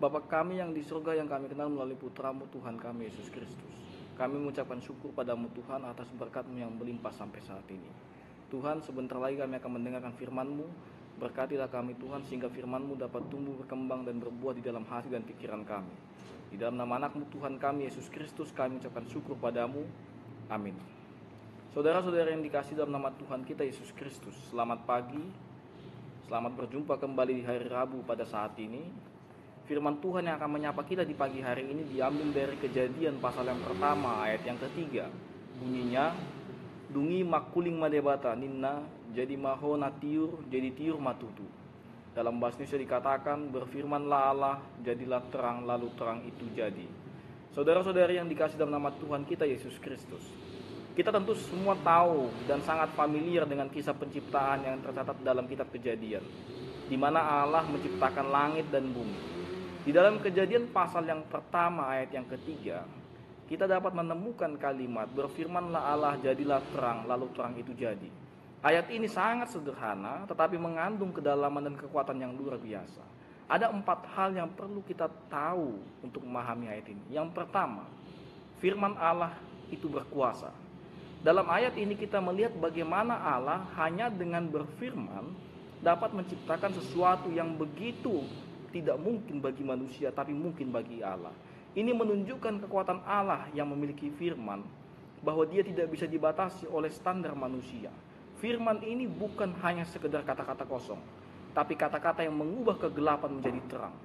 Bapa kami yang di surga, yang kami kenal melalui putramu Tuhan kami Yesus Kristus, kami mengucapkan syukur padamu Tuhan atas berkat-Mu yang melimpah sampai saat ini. Tuhan, sebentar lagi kami akan mendengarkan firman-Mu. Berkatilah kami Tuhan, sehingga firman-Mu dapat tumbuh, berkembang, dan berbuah di dalam hati dan pikiran kami. Di dalam nama anak-Mu Tuhan kami Yesus Kristus, kami mengucapkan syukur padamu. Amin. Saudara-saudara yang dikasihi dalam nama Tuhan kita Yesus Kristus, selamat pagi. Selamat berjumpa kembali di hari Rabu pada saat ini. Firman Tuhan yang akan menyapa kita di pagi hari ini diambil dari Kejadian pasal yang pertama ayat yang ketiga. Bunyinya, dungi makuling madebata ninna jadi maho natiur jadi tiur matutu. Dalam bahasa Indonesia dikatakan, berfirmanlah Allah, jadilah terang, lalu terang itu jadi. Saudara-saudari yang dikasihi dalam nama Tuhan kita Yesus Kristus, kita tentu semua tahu dan sangat familiar dengan kisah penciptaan yang tercatat dalam kitab Kejadian, di mana Allah menciptakan langit dan bumi. Di dalam Kejadian pasal yang pertama ayat yang ketiga, kita dapat menemukan kalimat, berfirmanlah Allah, jadilah terang, lalu terang itu jadi. Ayat ini sangat sederhana, tetapi mengandung kedalaman dan kekuatan yang luar biasa. Ada 4 hal yang perlu kita tahu untuk memahami ayat ini. Yang pertama, firman Allah itu berkuasa. Dalam ayat ini kita melihat bagaimana Allah hanya dengan berfirman dapat menciptakan sesuatu yang begitu tidak mungkin bagi manusia, tapi mungkin bagi Allah. Ini menunjukkan kekuatan Allah yang memiliki firman, bahwa dia tidak bisa dibatasi oleh standar manusia. Firman ini bukan hanya sekedar kata-kata kosong, tapi kata-kata yang mengubah kegelapan menjadi terang.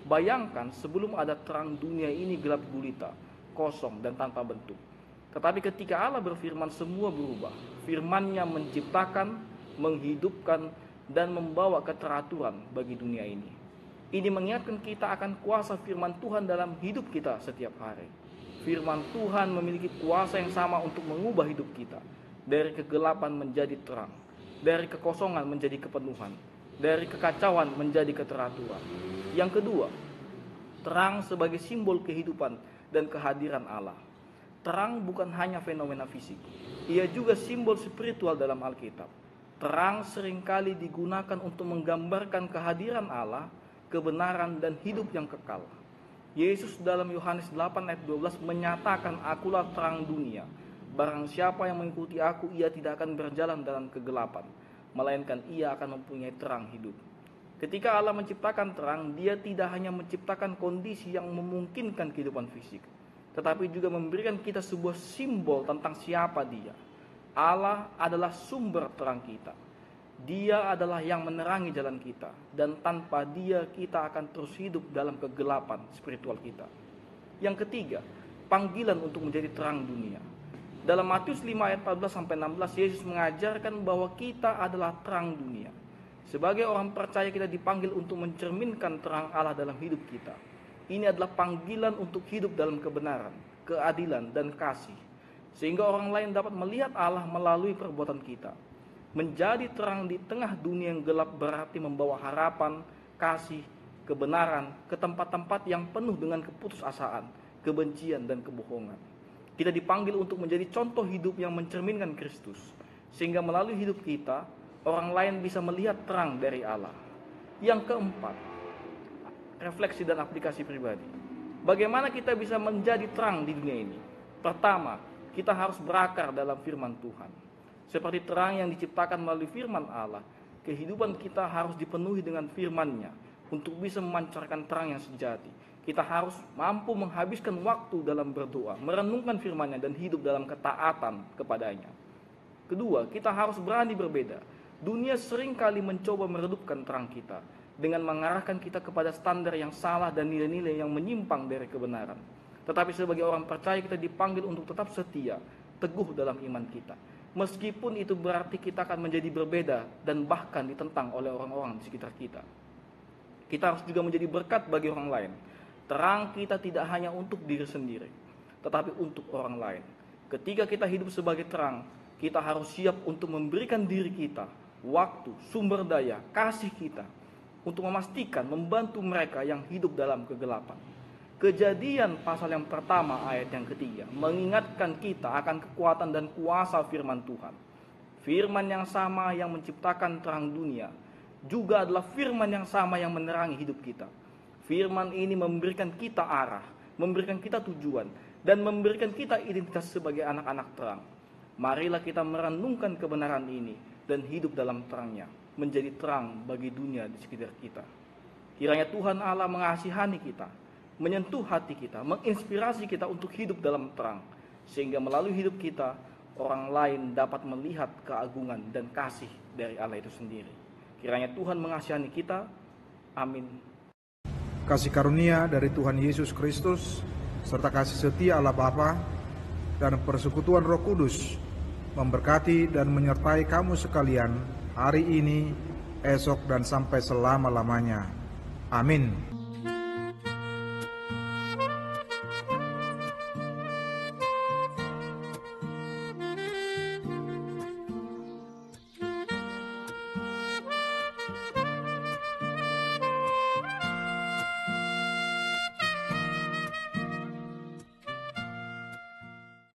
Bayangkan sebelum ada terang, dunia ini gelap gulita, kosong dan tanpa bentuk. Tetapi ketika Allah berfirman, semua berubah. Firman-Nya menciptakan, menghidupkan, dan membawa keteraturan bagi dunia ini. Ini mengingatkan kita akan kuasa firman Tuhan dalam hidup kita setiap hari. Firman Tuhan memiliki kuasa yang sama untuk mengubah hidup kita. Dari kegelapan menjadi terang, dari kekosongan menjadi kepenuhan, dari kekacauan menjadi keteraturan. Yang kedua, terang sebagai simbol kehidupan dan kehadiran Allah. Terang bukan hanya fenomena fisik, ia juga simbol spiritual dalam Alkitab. Terang seringkali digunakan untuk menggambarkan kehadiran Allah, kebenaran, dan hidup yang kekal. Yesus dalam Yohanes 8 ayat 12 menyatakan, akulah terang dunia. Barang siapa yang mengikuti aku, ia tidak akan berjalan dalam kegelapan, melainkan ia akan mempunyai terang hidup. Ketika Allah menciptakan terang, dia tidak hanya menciptakan kondisi yang memungkinkan kehidupan fisik, tetapi juga memberikan kita sebuah simbol tentang siapa dia. Allah adalah sumber terang kita. Dia adalah yang menerangi jalan kita, dan tanpa dia kita akan terus hidup dalam kegelapan spiritual kita. Yang ketiga, panggilan untuk menjadi terang dunia. Dalam Matius 5 ayat 14-16, Yesus mengajarkan bahwa kita adalah terang dunia. Sebagai orang percaya kita dipanggil untuk mencerminkan terang Allah dalam hidup kita. Ini adalah panggilan untuk hidup dalam kebenaran, keadilan, dan kasih. Sehingga orang lain dapat melihat Allah melalui perbuatan kita. Menjadi terang di tengah dunia yang gelap berarti membawa harapan, kasih, kebenaran ke tempat-tempat yang penuh dengan keputusasaan, kebencian, dan kebohongan. Kita dipanggil untuk menjadi contoh hidup yang mencerminkan Kristus, sehingga melalui hidup kita, orang lain bisa melihat terang dari Allah. Yang keempat, refleksi dan aplikasi pribadi. Bagaimana kita bisa menjadi terang di dunia ini? Pertama, kita harus berakar dalam firman Tuhan. Seperti terang yang diciptakan melalui firman Allah, kehidupan kita harus dipenuhi dengan firman-Nya untuk bisa memancarkan terang yang sejati. Kita harus mampu menghabiskan waktu dalam berdoa, merenungkan firman-Nya, dan hidup dalam ketaatan kepadanya. Kedua, kita harus berani berbeda. Dunia seringkali mencoba meredupkan terang kita dengan mengarahkan kita kepada standar yang salah dan nilai-nilai yang menyimpang dari kebenaran. Tetapi sebagai orang percaya kita dipanggil untuk tetap setia, teguh dalam iman kita. Meskipun itu berarti kita akan menjadi berbeda dan bahkan ditentang oleh orang-orang di sekitar kita. Kita harus juga menjadi berkat bagi orang lain. Terang kita tidak hanya untuk diri sendiri, tetapi untuk orang lain. Ketika kita hidup sebagai terang, kita harus siap untuk memberikan diri kita, waktu, sumber daya, kasih kita, untuk memastikan membantu mereka yang hidup dalam kegelapan. Kejadian pasal yang pertama ayat yang ketiga mengingatkan kita akan kekuatan dan kuasa firman Tuhan. Firman yang sama yang menciptakan terang dunia juga adalah firman yang sama yang menerangi hidup kita. Firman ini memberikan kita arah, memberikan kita tujuan, dan memberikan kita identitas sebagai anak-anak terang. Marilah kita merenungkan kebenaran ini dan hidup dalam terangnya, menjadi terang bagi dunia di sekitar kita. Kiranya Tuhan Allah mengasihani kita, menyentuh hati kita, menginspirasi kita untuk hidup dalam terang, sehingga melalui hidup kita, orang lain dapat melihat keagungan dan kasih dari Allah itu sendiri. Kiranya Tuhan mengasihani kita. Amin. Kasih karunia dari Tuhan Yesus Kristus, serta kasih setia Allah Bapa, dan persekutuan Roh Kudus, memberkati dan menyertai kamu sekalian hari ini, esok, dan sampai selama-lamanya. Amin.